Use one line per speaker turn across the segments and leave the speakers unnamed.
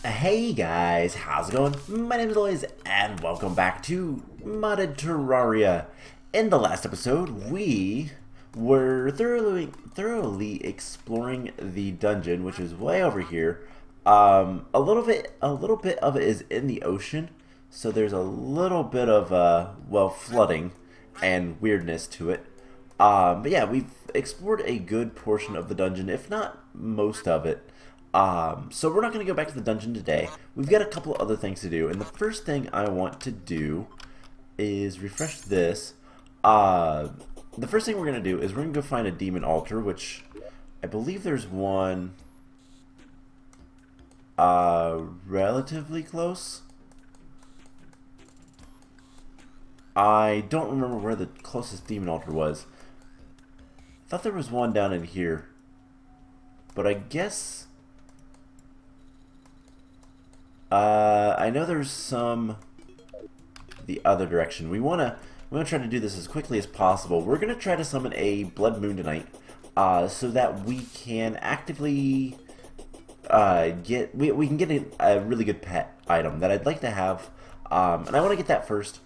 Hey guys, how's it going? My name is Lois, and welcome back to Modded Terraria. In the last episode, we were thoroughly exploring the dungeon, which is way over here. A little bit of it is in the ocean, so there's a little bit of well, flooding and weirdness to it. But yeah, we've explored a good portion of the dungeon, if not most of it. So we're not going to go back to the dungeon today. We've got a couple of other things to do, and the first thing I want to do is refresh this. The first thing we're going to do is we're going to go find a demon altar, which I believe there's one relatively close. I don't remember where the closest demon altar was. I thought there was one down in here, but I guess I know there's some the other direction. We wanna try to do this as quickly as possible. We're gonna try to summon a blood moon tonight, so that we can actively we can get a really good pet item that I'd like to have, and I want to get that first.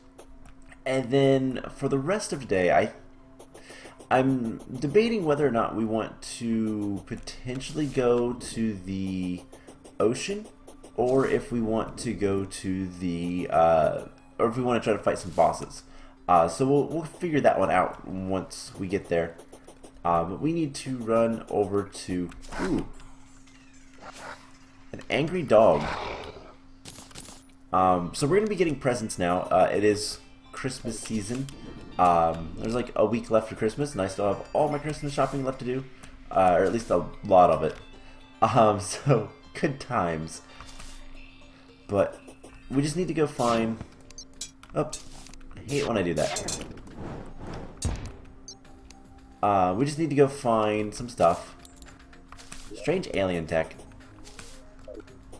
And then for the rest of the day, I'm debating whether or not we want to potentially go to the ocean, or if we want to go to the, or if we want to try to fight some bosses. So we'll figure that one out once we get there. But we need to run over to, ooh, an angry dog. So we're going to be getting presents now. It is Christmas season. There's like a week left for Christmas, and I still have all my Christmas shopping left to do, or at least a lot of it. So good times. But we just need to go find. Oh, I hate when I do that. We just need to go find some stuff. Strange alien tech.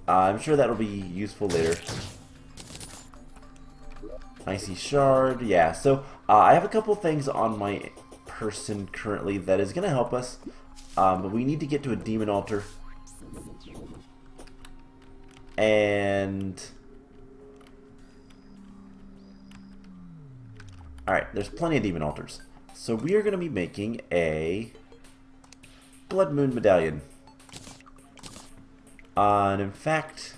I'm sure that'll be useful later. Icy shard, yeah. So I have a couple things on my person currently that is going to help us, but we need to get to a demon altar. And alright, there's plenty of demon altars. So we are going to be making a blood moon medallion. And in fact,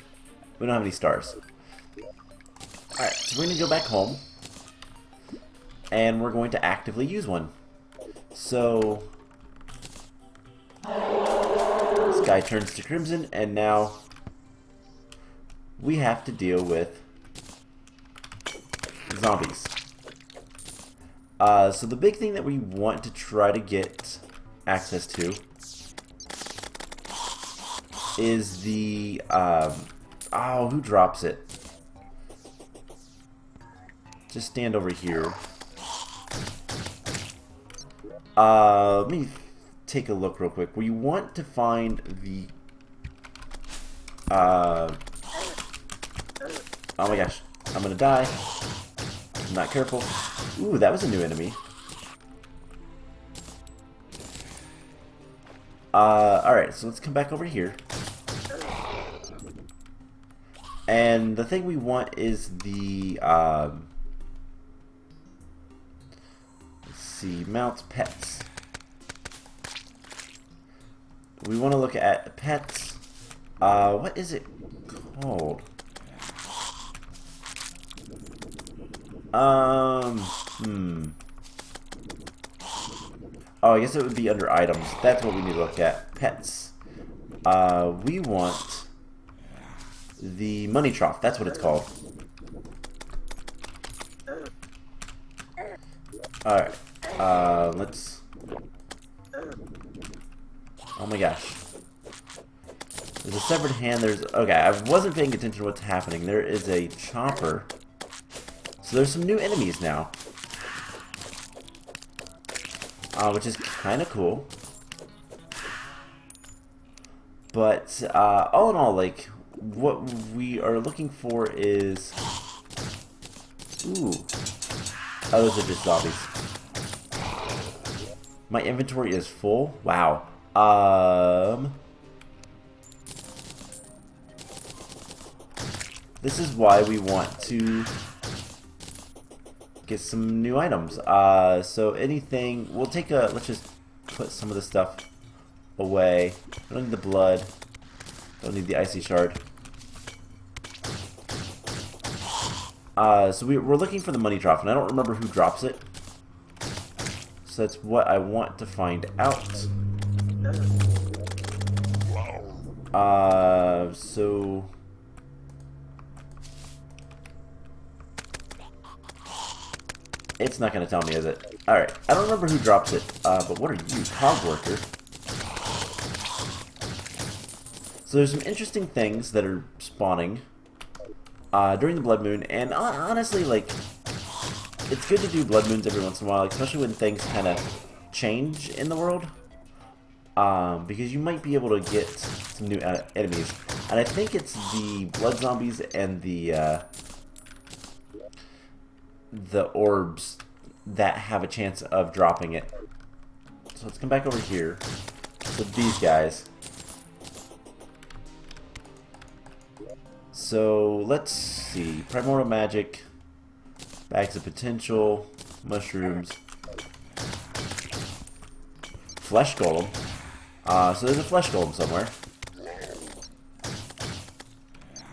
we don't have any stars. Alright, so we're going to go back home, and we're going to actively use one. So sky turns to crimson, and now we have to deal with zombies. So the big thing that we want to try to get access to is the oh, who drops it? Just stand over here. Let me take a look real quick. We want to find the oh my gosh, I'm gonna die. I'm not careful. Ooh, that was a new enemy. Alright, so let's come back over here. And the thing we want is the, let's see, mounts pets. We want to look at pets. What is it called? Oh, I guess it would be under items. That's what we need to look at. Pets. We want the Money Trough. That's what it's called. Alright. Let's... Oh my gosh. There's a severed hand. There's... Okay, I wasn't paying attention to what's happening. There is a chopper. So there's some new enemies now. Which is kind of cool. But all in all, like, what we are looking for is... Ooh. Oh, those are just zombies. My inventory is full? Wow. this is why we want to get some new items. So anything, we'll take a, let's just put some of this stuff away. Don't need the blood. Don't need the icy shard. So we're looking for the Money Trough, and I don't remember who drops it. So that's what I want to find out. So... it's not going to tell me, is it? Alright, I don't remember who drops it, but what are you? Cog worker. So there's some interesting things that are spawning during the blood moon, and honestly, like, it's good to do blood moons every once in a while, especially when things kind of change in the world, because you might be able to get some new enemies, and I think it's the blood zombies and the orbs that have a chance of dropping it. So let's come back over here to these guys. So let's see, primordial magic, bags of potential, mushrooms, flesh golem. So there's a flesh golem somewhere.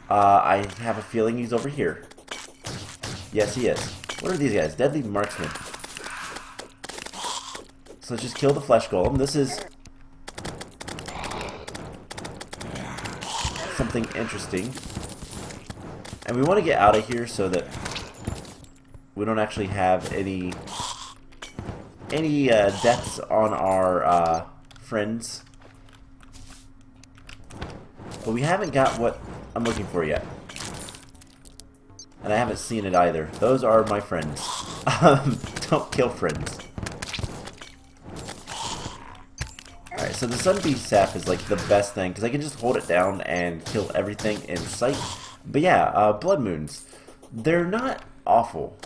I have a feeling he's over here. Yes, he is. What are these guys? Deadly marksman. So let's just kill the flesh golem. This is something interesting. And we want to get out of here so that we don't actually have any deaths on our friends. But we haven't got what I'm looking for yet. And I haven't seen it either. Those are my friends. Don't kill friends. Alright, so the Sun Beast sap is like the best thing, because I can just hold it down and kill everything in sight. But yeah, blood moons. They're not awful.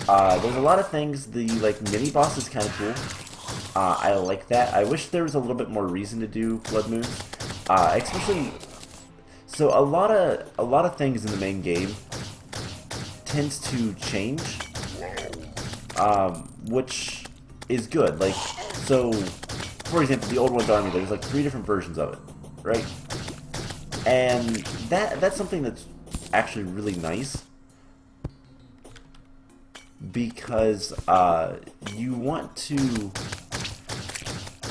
There's a lot of things. The like mini boss is kind of cool. I like that. I wish there was a little bit more reason to do blood moons. Especially, so a lot of things in the main game tends to change, which is good. Like, so for example, the old one's army, there's like 3 different versions of it, right? And that's something that's actually really nice, because you want to,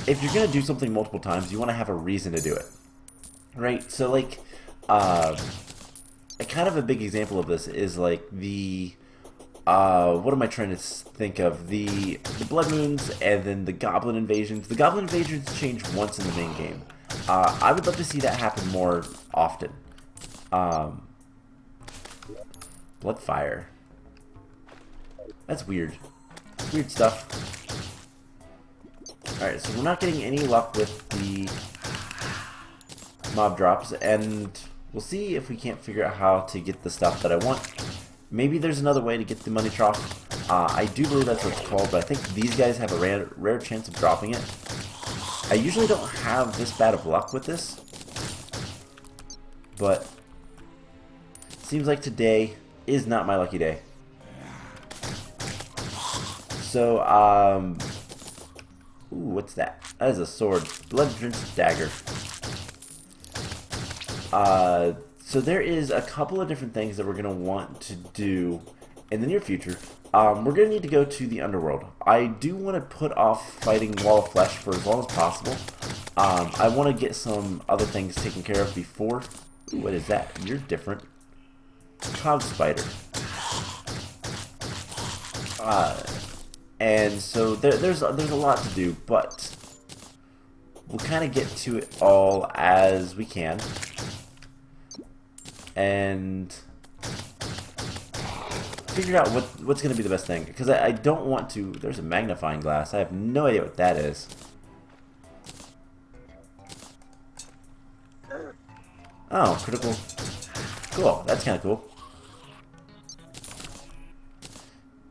if you're gonna do something multiple times, you want to have a reason to do it, right? So like a kind of a big example of this is like the what am I trying to think of? The blood moons and then the goblin invasions. The goblin invasions change once in the main game. I would love to see that happen more often. Bloodfire. That's weird. Weird stuff. Alright, so we're not getting any luck with the mob drops, and we'll see if we can't figure out how to get the stuff that I want. Maybe there's another way to get the Money Trough. I do believe that's what it's called, but I think these guys have a rare chance of dropping it. I usually don't have this bad of luck with this, but seems like today is not my lucky day. So, ooh, what's that? That is a sword. Blood-drenched dagger. So there is a couple of different things that we're going to want to do in the near future. We're going to need to go to the underworld. I do want to put off fighting Wall of Flesh for as long as possible. I want to get some other things taken care of before. Ooh, what is that? You're different. Cog spider. And so there's a lot to do, but we'll kind of get to it all as we can. And figure out what's going to be the best thing, because I don't want to. There's a magnifying glass. I have no idea what that is. Oh, critical. Cool. That's kind of cool.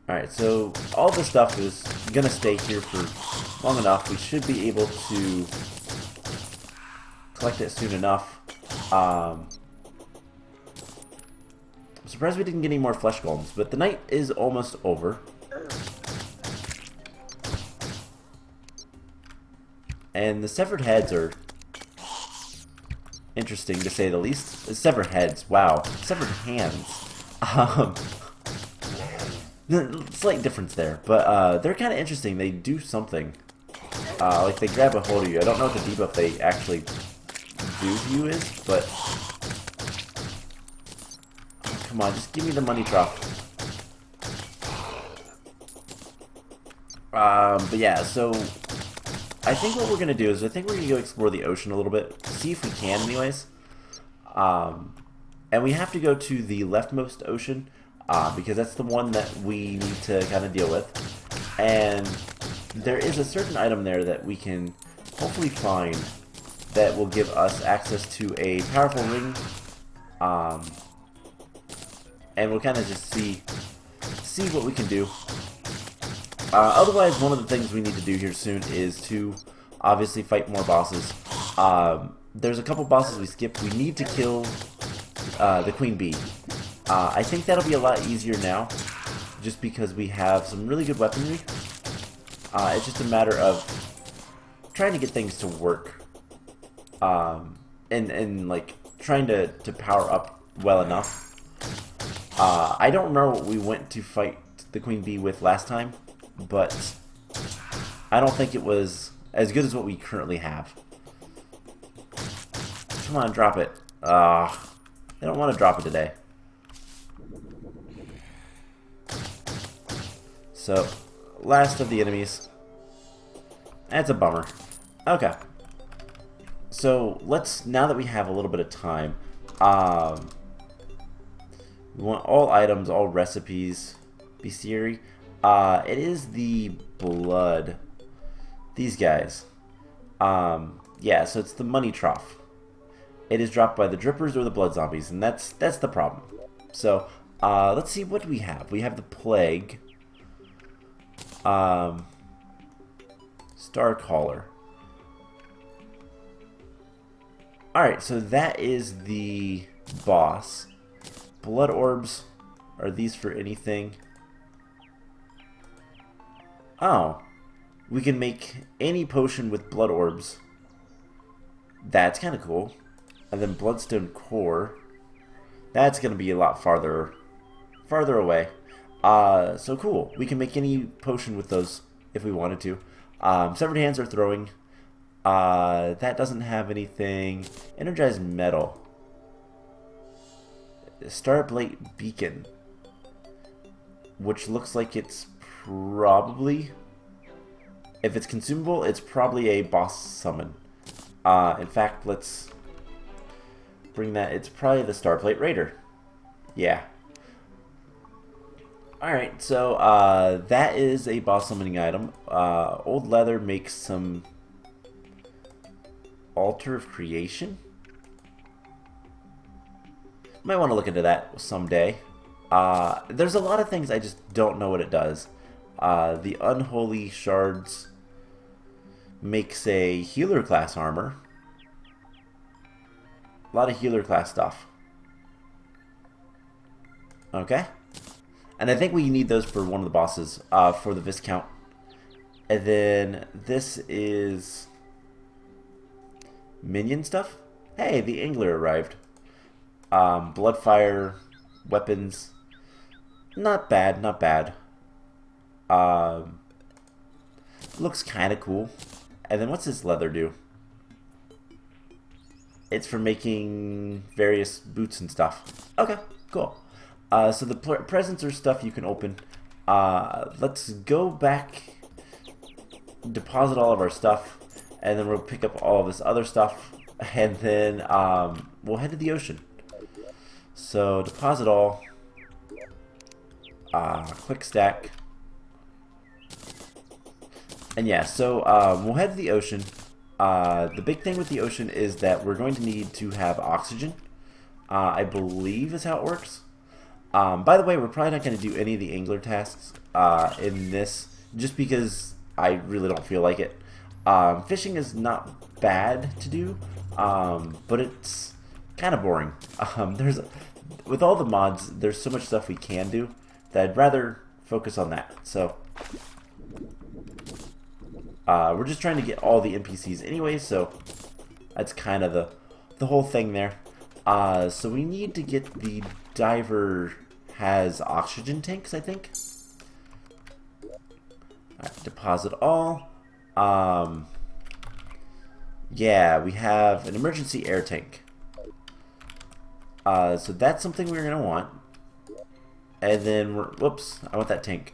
Alright, so all this stuff is going to stay here for long enough. We should be able to collect it soon enough. surprised we didn't get any more flesh golems, but the night is almost over. And the severed heads are interesting, to say the least. Severed heads, wow. Severed hands. Slight difference there, but they're kind of interesting. They do something. Like they grab a hold of you. I don't know what the debuff they actually do to you is, but... Oh, come on, just give me the Money Trough. But yeah, so... I think what we're going to do is I think we're going to go explore the ocean a little bit. See if we can anyways. And we have to go to the leftmost ocean. Because that's the one that we need to kind of deal with. And there is a certain item there that we can hopefully find that will give us access to a powerful ring. And we'll kind of just see what we can do. Otherwise, one of the things we need to do here soon is to obviously fight more bosses. There's a couple bosses we skipped. We need to kill the Queen Bee. I think that'll be a lot easier now, just because we have some really good weaponry. It's just a matter of trying to get things to work, and like trying to power up well enough. I don't know what we went to fight the Queen Bee with last time, but I don't think it was as good as what we currently have. Come on, drop it. I don't want to drop it today. So, last of the enemies. That's a bummer. Okay. So, now that we have a little bit of time, we want all items, all recipes, bestiary. It is the blood. These guys. Yeah, so it's the Money Trough. It is dropped by the drippers or the blood zombies, and that's the problem. So, let's see what we have. We have the plague. Star Caller. Alright, so that is the boss. Blood orbs. Are these for anything? Oh. We can make any potion with blood orbs. That's kind of cool. And then bloodstone core. That's going to be a lot farther away. So cool. We can make any potion with those if we wanted to. Severed hands are throwing. That doesn't have anything. Energized metal. Starblade beacon. Which looks like it's probably... If it's consumable, it's probably a boss summon. In fact, let's bring that. It's probably the Starplate Raider. Yeah. Alright, so that is a boss summoning item. Old leather makes some altar of creation. Might want to look into that someday. There's a lot of things I just don't know what it does. The unholy shards makes a healer class armor. A lot of healer class stuff. Okay. And I think we need those for one of the bosses, for the Viscount. And then this is minion stuff. Hey, the Angler arrived. Bloodfire, weapons. Not bad, not bad. Looks kind of cool. And then what's this leather do? It's for making various boots and stuff. Okay, cool. So the presents are stuff you can open. Let's go back, deposit all of our stuff, and then we'll pick up all of this other stuff, and then we'll head to the ocean. So deposit all, quick stack, and yeah, so we'll head to the ocean. The big thing with the ocean is that we're going to need to have oxygen, I believe is how it works. By the way, we're probably not going to do any of the angler tasks in this, just because I really don't feel like it. Fishing is not bad to do, but it's kind of boring. with all the mods, there's so much stuff we can do that I'd rather focus on that. So we're just trying to get all the NPCs anyway, so that's kind of the whole thing there. So we need to get the diver has oxygen tanks, I think. Alright, deposit all. Yeah, we have an emergency air tank. So that's something we're gonna want. And then whoops, I want that tank.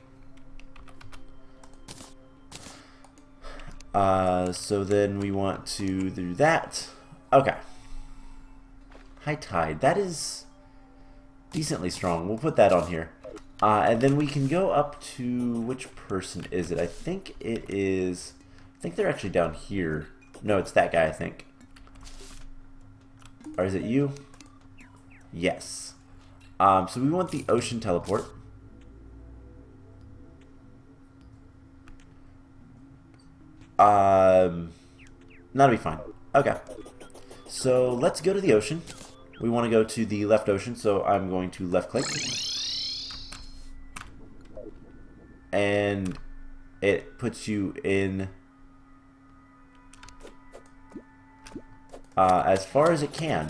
So then we want to do that. Okay. High tide. That is decently strong. We'll put that on here. And then we can go up to, which person is it? I think it is, I think they're actually down here. No, it's that guy, I think. Or is it you? Yes. So we want the ocean teleport. That'll be fine. Okay. So let's go to the ocean. We want to go to the left ocean, so I'm going to left click. And it puts you in as far as it can.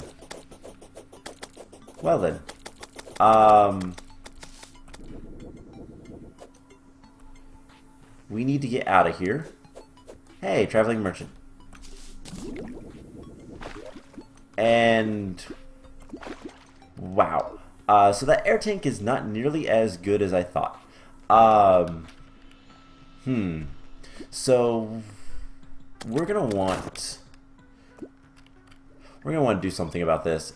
Well then. We need to get out of here. Hey, traveling merchant. And wow. So that air tank is not nearly as good as I thought. So we're gonna want to do something about this.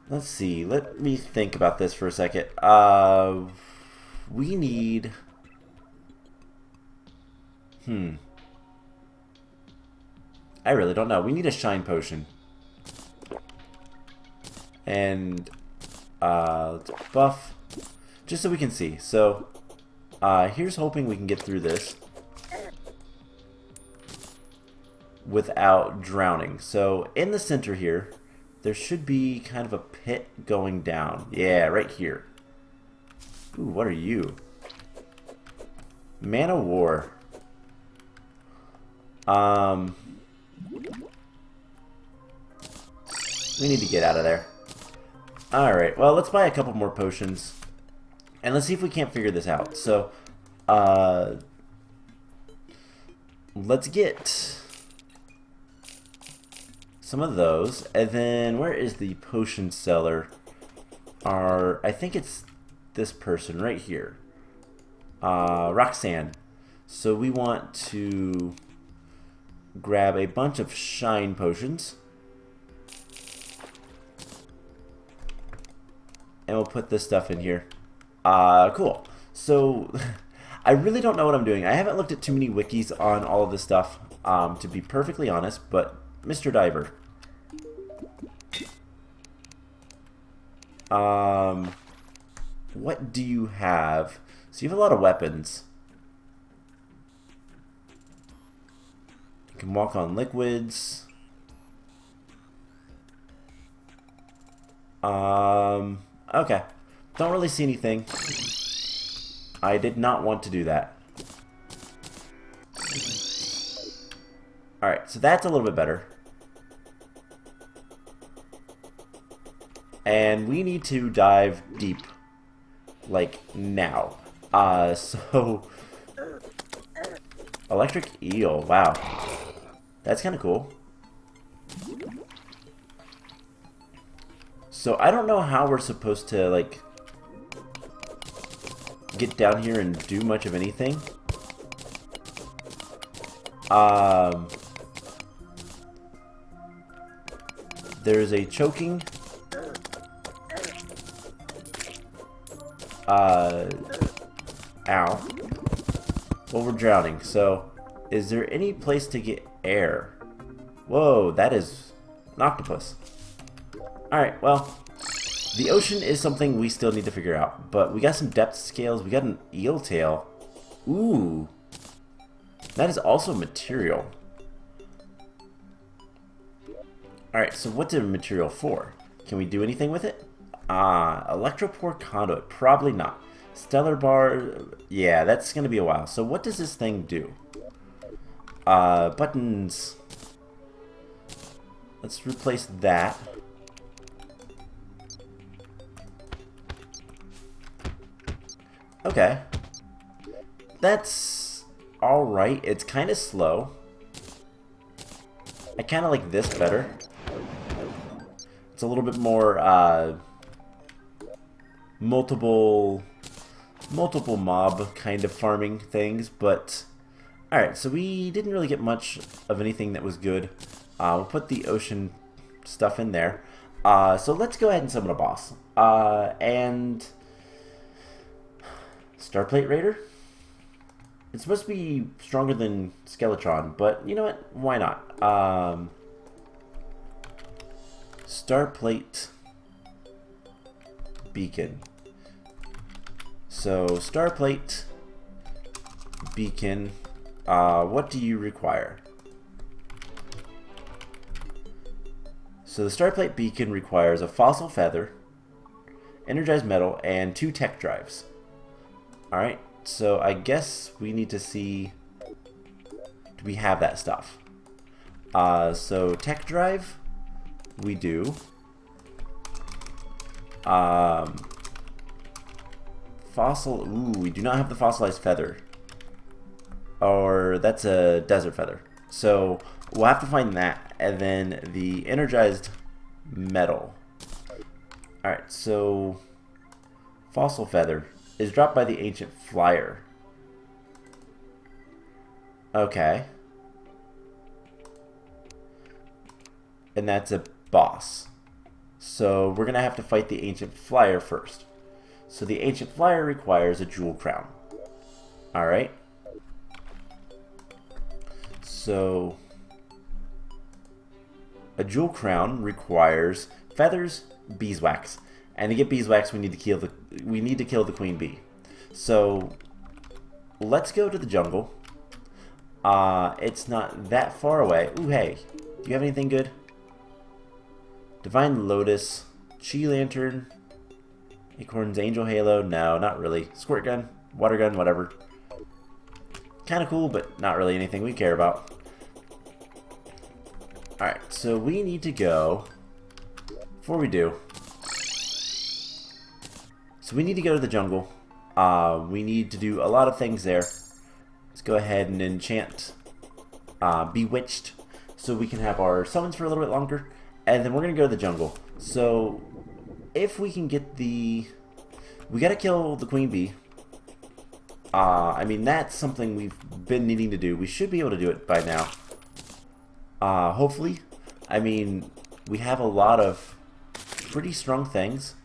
Let's see. Let me think about this for a second. We need. I really don't know. We need a shine potion. And let's buff just so we can see. So here's hoping we can get through this without drowning. So in the center here, there should be kind of a pit going down. Yeah, right here. Ooh, what are you? Man of War. We need to get out of there. Alright, well, let's buy a couple more potions. And let's see if we can't figure this out. So, let's get some of those. And then, where is the potion seller? I think it's this person right here. Roxanne. So we want to grab a bunch of shine potions. And we'll put this stuff in here. Cool. So, I really don't know what I'm doing. I haven't looked at too many wikis on all of this stuff, to be perfectly honest, but Mr. Diver. What do you have? So you have a lot of weapons. You can walk on liquids. Okay. Don't really see anything. I did not want to do that. Alright, so that's a little bit better. And we need to dive deep. Like, now. So... Electric eel, wow. That's kind of cool. So I don't know how we're supposed to, like, get down here and do much of anything. There's a choking. Ow. Well, we're drowning, so is there any place to get air? Whoa, that is an octopus. Alright, well, the ocean is something we still need to figure out, but we got some depth scales, we got an eel tail. Ooh. That is also material. Alright, so what's a material for? Can we do anything with it? Electropore conduit. Probably not. Stellar bar. Yeah, that's going to be a while. So what does this thing do? Buttons. Let's replace that. Okay. That's alright. It's kind of slow. I kind of like this better. It's a little bit more multiple mob kind of farming things, but alright, so we didn't really get much of anything that was good. We'll put the ocean stuff in there. So let's go ahead and summon a boss. And Starplate Raider? It's supposed to be stronger than Skeletron, but you know what? Why not? Starplate Beacon. So, Starplate Beacon, what do you require? So the Starplate Beacon requires a fossil feather, energized metal, and 2 tech drives. Alright, so I guess we need to see, do we have that stuff? So tech drive, we do. Fossil, ooh, we do not have the fossilized feather. Or that's a desert feather. So we'll have to find that. And then the energized metal. Alright, so fossil feather is dropped by the ancient flyer. Okay. And that's a boss. So we're gonna have to fight the ancient flyer first. So the ancient flyer requires a jewel crown. Alright. So a jewel crown requires feathers, beeswax. And to get beeswax we need to kill the queen bee. So let's go to the jungle. It's not that far away. Ooh, hey. Do you have anything good? Divine Lotus, Chi Lantern, Acorn's Angel Halo. No, not really. Squirt gun, water gun, whatever. Kind of cool, but not really anything we care about. Alright, so we need to go, before we do, so we need to go to the jungle. We need to do a lot of things there. Let's go ahead and enchant Bewitched so we can have our summons for a little bit longer. And then we're going to go to the jungle. So if we can get the, we got to kill the queen bee. I mean, that's something we've been needing to do. We should be able to do it by now. Hopefully. I mean, we have a lot of pretty strong things.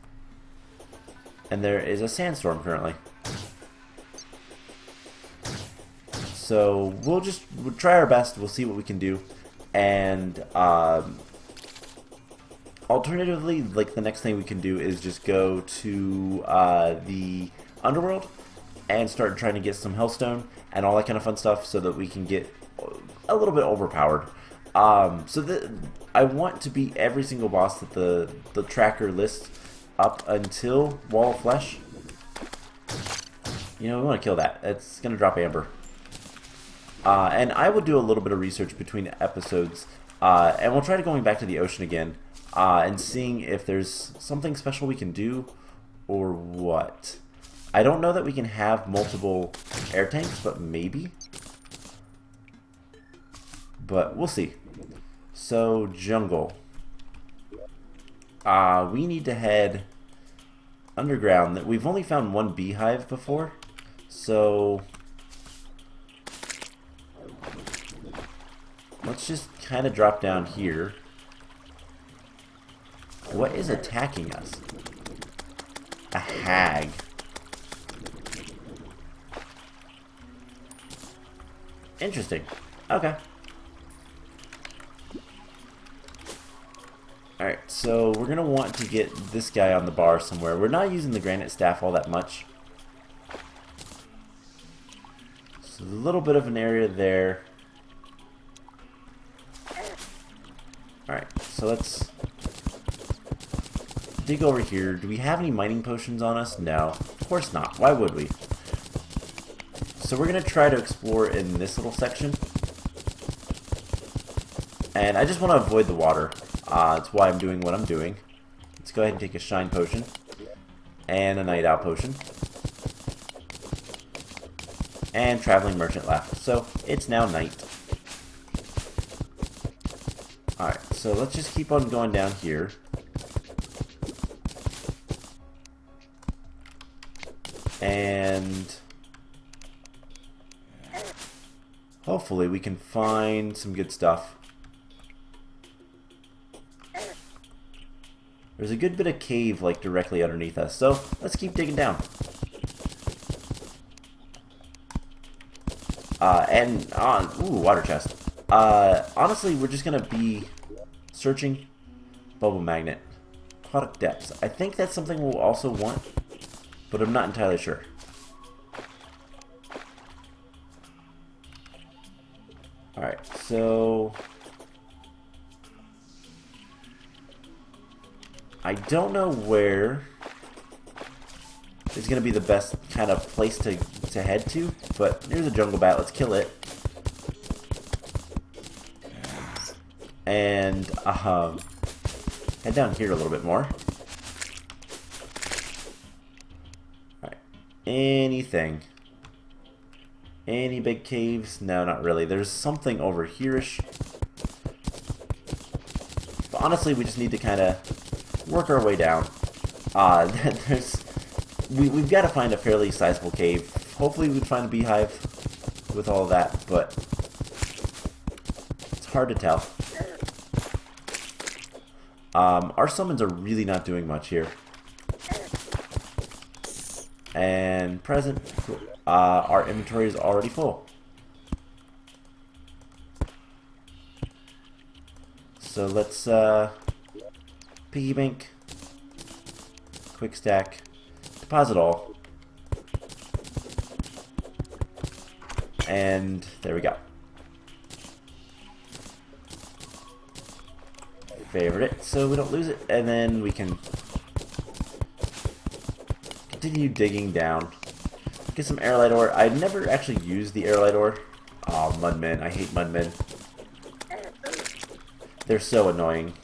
And there is a sandstorm currently. So we'll try our best. We'll see what we can do. And alternatively, like, the next thing we can do is just go to the underworld and start trying to get some hellstone and all that kind of fun stuff so that we can get a little bit overpowered. I want to beat every single boss that the tracker lists up until Wall of Flesh. You know, we want to kill that. It's going to drop amber. And I will do a little bit of research between episodes, and we'll try to going back to the ocean again, and seeing if there's something special we can do, or what. I don't know that we can have multiple air tanks, but maybe. But we'll see. So, jungle. We need to head underground. We've only found one beehive before, so let's just kind of drop down here. What is attacking us? A hag. Interesting. Okay. Alright, so we're going to want to get this guy on the bar somewhere. We're not using the granite staff all that much. So a little bit of an area there. Alright, so let's dig over here. Do we have any mining potions on us? No, of course not. Why would we? So we're going to try to explore in this little section. And I just want to avoid the water. That's why I'm doing what I'm doing. Let's go ahead and take a shine potion. And a night owl potion. And traveling merchant left. So it's now night. Alright, so let's just keep on going down here. And hopefully we can find some good stuff. There's a good bit of cave like directly underneath us, so let's keep digging down. Ooh, water chest. Honestly, we're just gonna be searching. Bubble magnet. Aquatic depths. I think that's something we'll also want, but I'm not entirely sure. Alright, so I don't know where is going to be the best kind of place to head to, but there's a jungle bat. Let's kill it. And head down here a little bit more. Alright. Anything? Any big caves? No, not really. There's something over here-ish. But honestly, we just need to kind of work our way down. We've got to find a fairly sizable cave. Hopefully we'd find a beehive with all of that, but it's hard to tell. Our summons are really not doing much here. And present, our inventory is already full. So let's piggy bank, quick stack, deposit all, and there we go. Favorite it so we don't lose it, and then we can continue digging down. Get some airlight ore. I never actually used the airlight ore. Oh, mudmen. I hate mudmen. They're so annoying.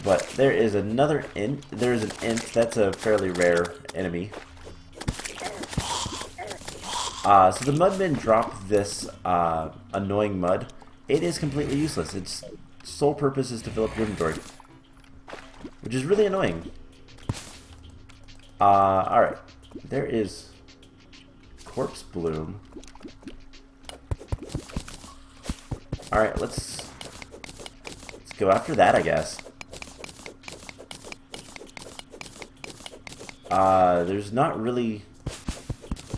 But there is another int. There is an int. That's a fairly rare enemy. So the mudmen drop this annoying mud. It is completely useless. Its sole purpose is to fill up your inventory, which is really annoying. Alright. There is corpse bloom. Alright, let's go after that, I guess. There's not really...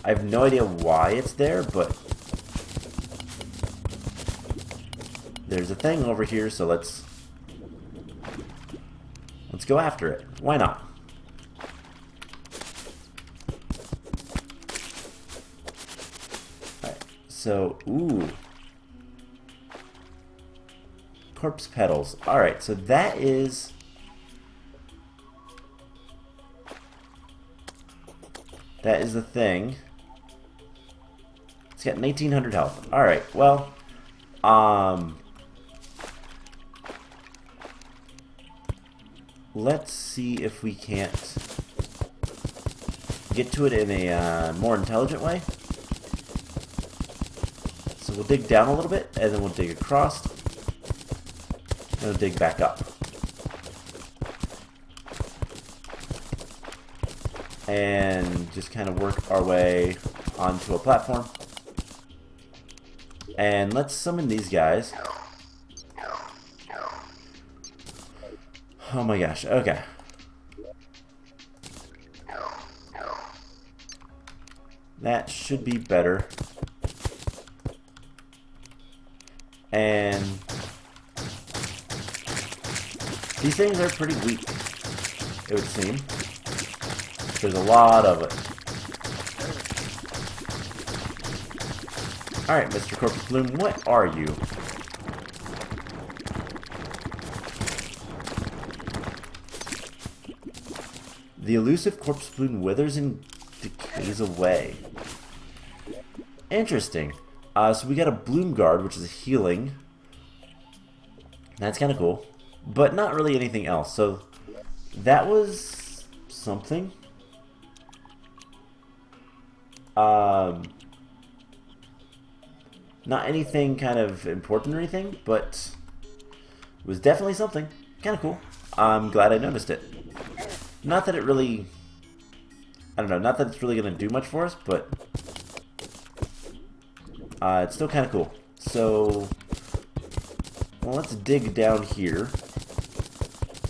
I have no idea why it's there, but there's a thing over here, so let's go after it. Why not? Alright, so, ooh. Corpse petals. Alright, so that is... that is the thing. It's got 1900 health. Alright, well, let's see if we can't get to it in a more intelligent way. So we'll dig down a little bit, and then we'll dig across, and we'll dig back up. And just kind of work our way onto a platform. And let's summon these guys. Oh my gosh, okay. That should be better. And these things are pretty weak, it would seem. There's a lot of it. Alright, Mr. Corpse Bloom, what are you? The elusive corpse bloom withers and decays away. Interesting. So we got a bloom guard, which is healing. That's kind of cool. But not really anything else. So that was something. Not anything kind of important or anything, but it was definitely something. Kind of cool. I'm glad I noticed it. Not that it really... I don't know, not that it's really going to do much for us, but... it's still kind of cool. So... well, let's dig down here.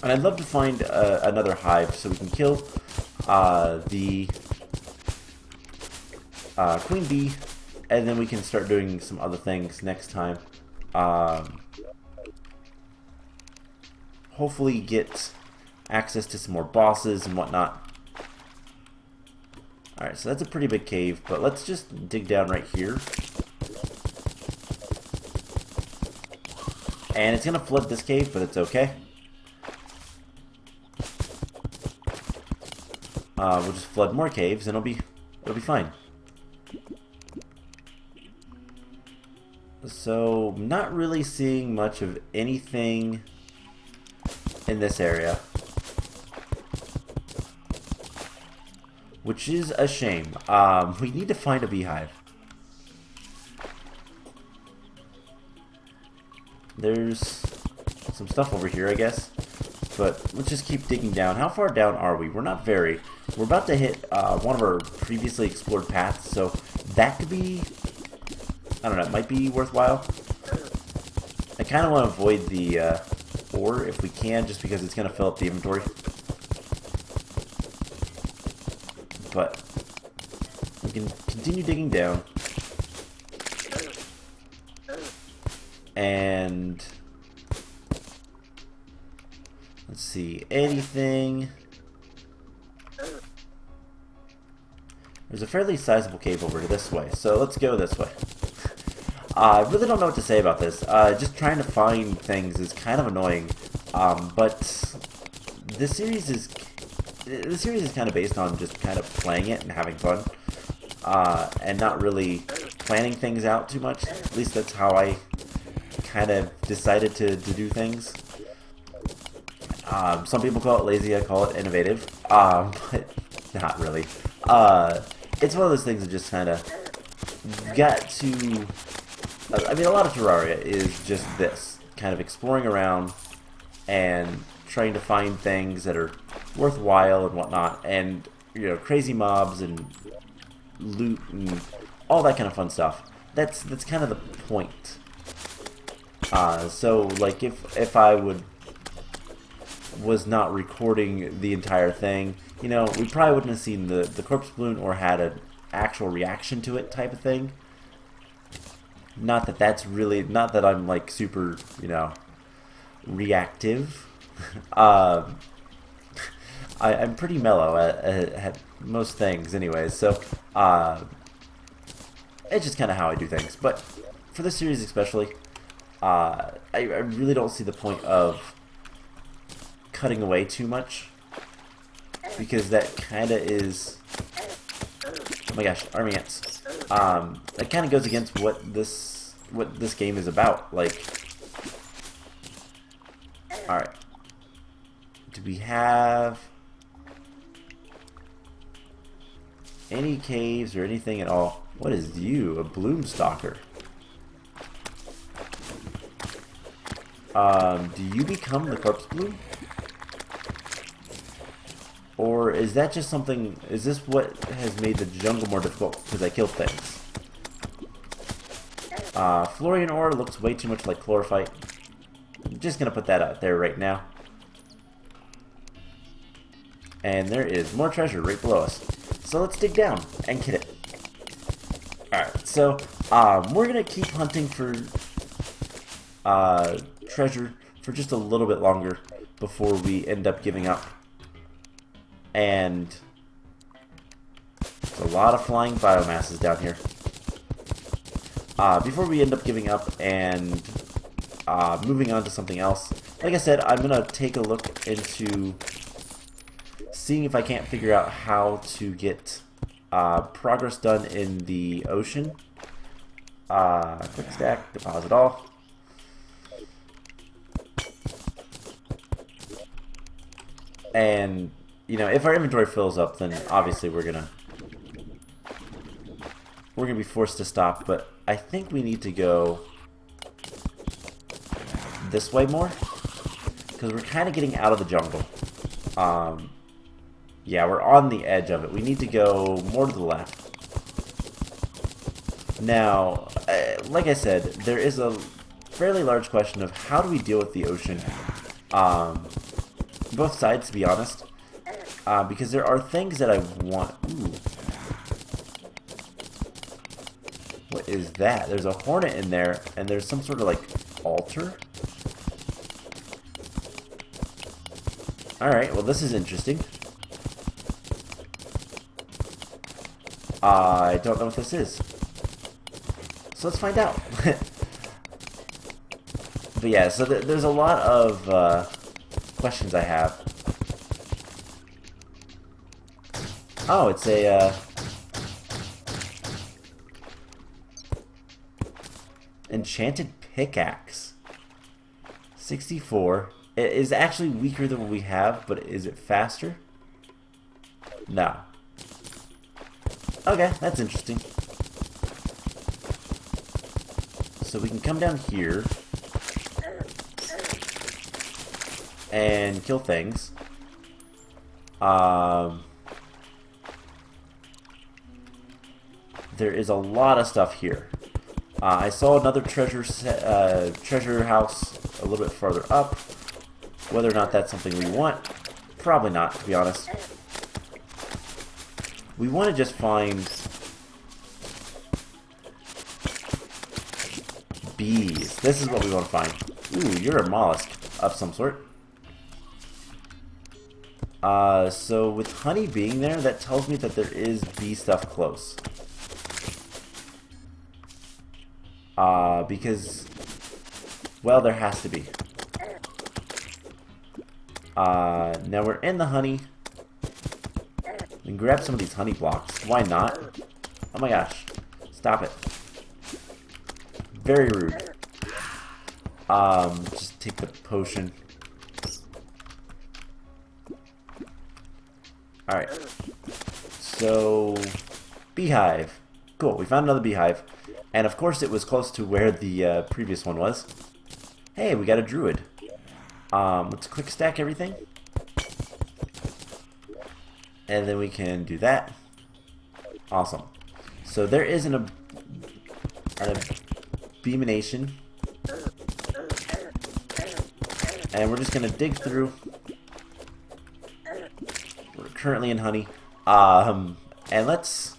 And I'd love to find another hive so we can kill the queen bee, and then we can start doing some other things next time. Hopefully get access to some more bosses and whatnot. Alright, so that's a pretty big cave, but let's just dig down right here. And it's going to flood this cave, but it's okay. We'll just flood more caves and it'll be fine. So, not really seeing much of anything in this area, which is a shame. We need to find a beehive. There's some stuff over here, I guess, but let's just keep digging down. How far down are we? We're not very. We're about to hit one of our previously explored paths, so that could be, I don't know, it might be worthwhile. I kind of want to avoid the ore if we can, just because it's going to fill up the inventory. But we can continue digging down. And let's see, anything. There's a fairly sizable cave over this way, so let's go this way. I really don't know what to say about this. Just trying to find things is kind of annoying, but this series is kind of based on just kind of playing it and having fun, and not really planning things out too much. At least that's how I kind of decided to do things. Some people call it lazy, I call it innovative, but not really. It's one of those things that just kind of got to... I mean, a lot of Terraria is just this, kind of exploring around and trying to find things that are worthwhile and whatnot, and, you know, crazy mobs and loot and all that kind of fun stuff. That's kind of the point. So, like, if I was not recording the entire thing, you know, we probably wouldn't have seen the corpse balloon or had an actual reaction to it type of thing. Not that that's really, not that I'm, like, super, you know, reactive. I'm pretty mellow at most things anyways, so, it's just kind of how I do things. But for this series especially, I really don't see the point of cutting away too much, because that kind of is, oh my gosh, army ants. That kind of goes against what this game is about. Like, all right, do we have any caves or anything at all? What is you? A bloom stalker? Do you become the corpse bloom? Or is that just something, is this what has made the jungle more difficult because I killed things? Florian ore looks way too much like chlorophyte. I'm just going to put that out there right now. And there is more treasure right below us. So let's dig down and get it. Alright, so we're going to keep hunting for treasure for just a little bit longer before we end up giving up. And there's a lot of flying biomasses down here. Before we end up giving up and moving on to something else, like I said, I'm going to take a look into seeing if I can't figure out how to get progress done in the ocean. Quick stack, deposit all. And, you know, if our inventory fills up, then obviously we're gonna be forced to stop. But I think we need to go this way more, because we're kind of getting out of the jungle. Yeah, we're on the edge of it. We need to go more to the left. Now, like I said, there is a fairly large question of how do we deal with the ocean. Both sides, to be honest. Because there are things that I want... Ooh. What is that? There's a hornet in there, and there's some sort of, like, altar? Alright, well this is interesting. I don't know what this is. So let's find out. But yeah, so there's a lot of questions I have. Oh, it's a enchanted pickaxe. 64. It is actually weaker than what we have, but is it faster? No. Okay, that's interesting. So we can come down here and kill things. There is a lot of stuff here. I saw another treasure house a little bit farther up. Whether or not that's something we want, probably not, to be honest. We want to just find bees. This is what we want to find. Ooh, you're a mollusk of some sort. So with honey being there, that tells me that there is bee stuff close. Because, well, there has to be. Now we're in the honey. We can grab some of these honey blocks. Why not? Oh my gosh. Stop it. Very rude. Just take the potion. Alright. So, beehive. Cool, we found another beehive. And of course it was close to where the previous one was. Hey, we got a druid. Let's quick stack everything. And then we can do that. Awesome. So there is an abomination. And we're just going to dig through. We're currently in honey. And let's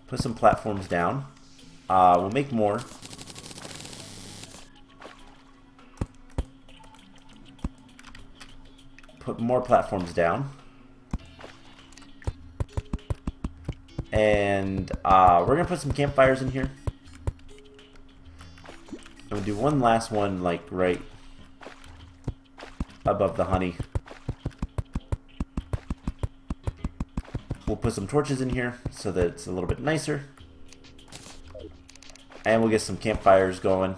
put some platforms down. We'll make more. Put more platforms down. And we're going to put some campfires in here. I'm going to do one last one, like, right above the honey. We'll put some torches in here so that it's a little bit nicer. And we'll get some campfires going.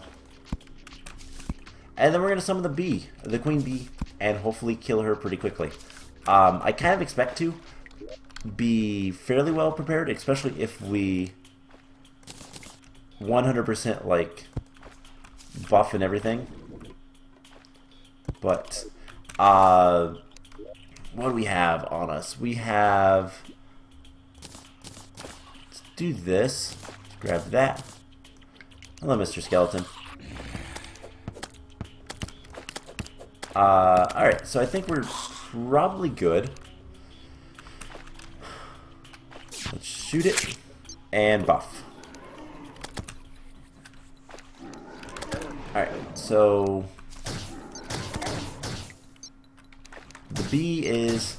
And then we're going to summon the queen bee, and hopefully kill her pretty quickly. I kind of expect to be fairly well prepared, especially if we 100% like buff and everything. But what do we have on us? We have, let's do this. Grab that. Hello, Mr. Skeleton. Alright, so I think we're probably good. Let's shoot it and buff. Alright, so the bee is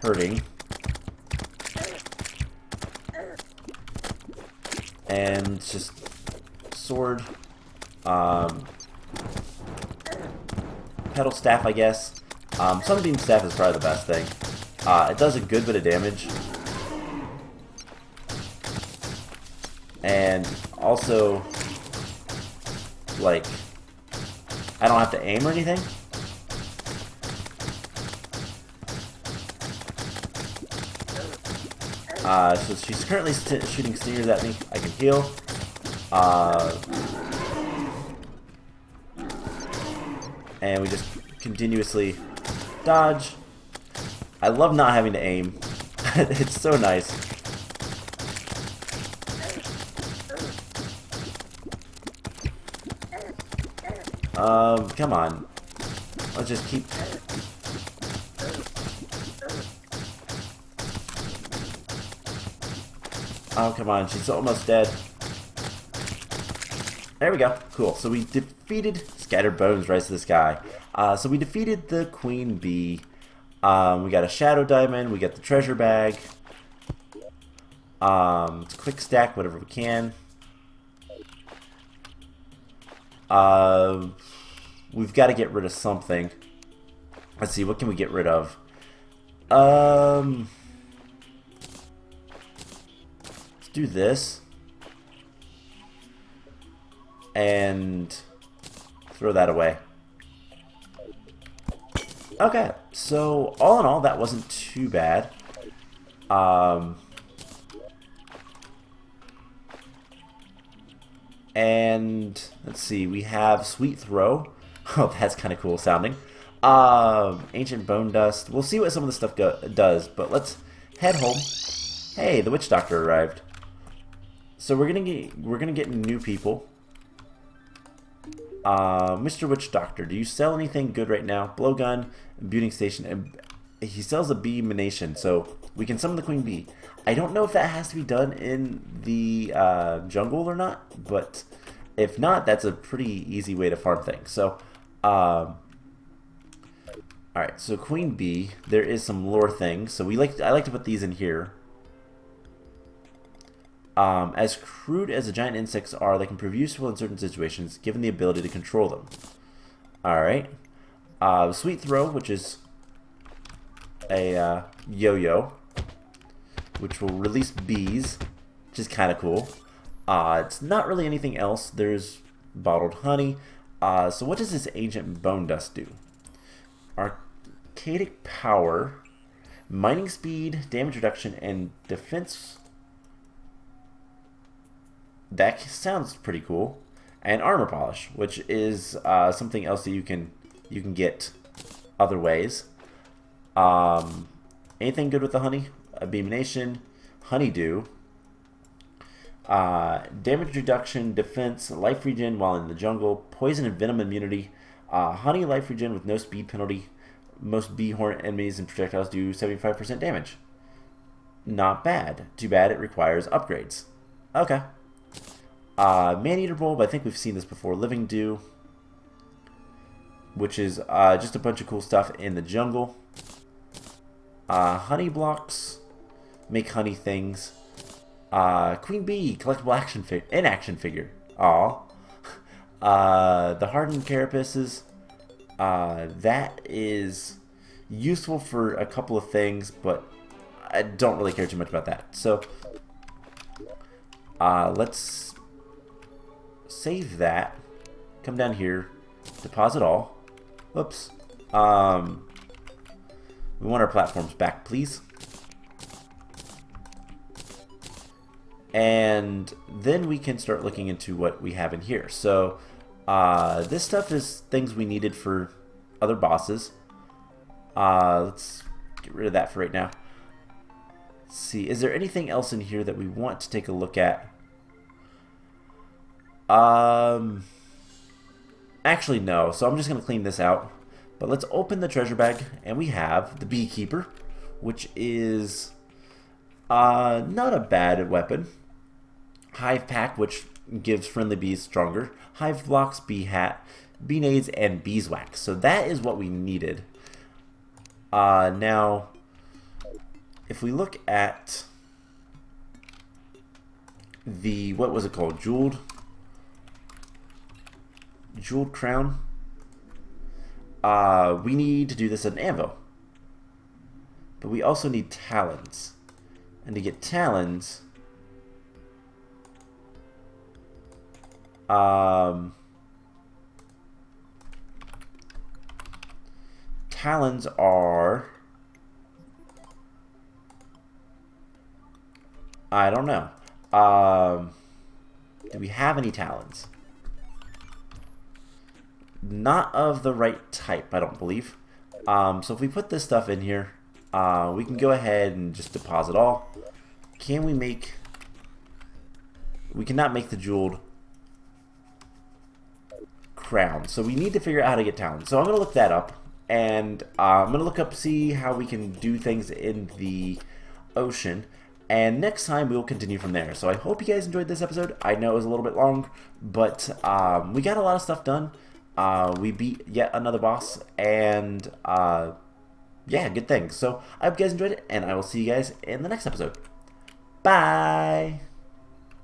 hurting. And just sword. petal staff, I guess. Sunbeam staff is probably the best thing. It does a good bit of damage. And also, like, I don't have to aim or anything. So she's currently shooting sneers at me. I can heal. And we just continuously dodge. I love not having to aim. It's so nice. Come on. Let's just keep... Oh, come on. She's almost dead. There we go. Cool. So we defeated... Scattered bones, rise to the sky. So we defeated the queen bee. We got a shadow diamond. We got the treasure bag. Quick stack whatever we can. We've got to get rid of something. Let's see, what can we get rid of? Let's do this. And throw that away. Okay, so all in all, that wasn't too bad. And let's see, we have Sweet Throw. Oh, that's kind of cool sounding. Ancient Bone Dust. We'll see what some of the stuff does, but let's head home. Hey, the Witch Doctor arrived. So we're gonna get new people. Mr. Witch Doctor, do you sell anything good right now? Blowgun, Building Station, and he sells a bee emanation, so we can summon the queen bee. I don't know if that has to be done in the jungle or not, but if not, that's a pretty easy way to farm things. So, alright, so queen bee, there is some lore things. So I like to put these in here. As crude as the giant insects are, they can prove useful in certain situations, given the ability to control them. Alright. Sweet Throw, which is a yo-yo, which will release bees, which is kind of cool. It's not really anything else. There's bottled honey. So what does this ancient bone dust do? Arcadic power, mining speed, damage reduction, and defense. That sounds pretty cool. And armor polish, which is something else that you can get other ways. Anything good with the honey? Abeemination, honeydew, damage reduction, defense, life regen while in the jungle, poison and venom immunity, honey life regen with no speed penalty. Most bee horn enemies and projectiles do 75% damage. Not bad. Too bad it requires upgrades. Okay. Man-eater bowl, but I think we've seen this before. Living dew, which is just a bunch of cool stuff in the jungle. Honey blocks, make honey things. Queen bee, collectible action figure. Aw. The hardened carapaces. That is useful for a couple of things, but I don't really care too much about that. So let's save that. Come down here, deposit all. Whoops. We want our platforms back, please. And then we can start looking into what we have in here. So this stuff is things we needed for other bosses. Let's get rid of that for right now. Let's see, is there anything else in here that we want to take a look at? Actually no, so I'm just going to clean this out. But let's open the treasure bag, and we have the Beekeeper, which is not a bad weapon. Hive Pack, which gives friendly bees stronger. Hive Blocks, Bee Hat, Bee Nades, and Beeswax. So that is what we needed. Now, if we look at the, what was it called? Jeweled Crown. we need to do this at an anvil. But we also need talons. And to get talons, talons are, I don't know. Do we have any talons? Not of the right type, I don't believe. So if we put this stuff in here, we can go ahead and just deposit all. Can we make... We cannot make the jeweled crown. So we need to figure out how to get talons. So I'm going to look that up. And I'm going to look up, see how we can do things in the ocean. And next time we'll continue from there. So I hope you guys enjoyed this episode. I know it was a little bit long, but we got a lot of stuff done. We beat yet another boss, and yeah, good things. So I hope you guys enjoyed it, and I will see you guys in the next episode. Bye!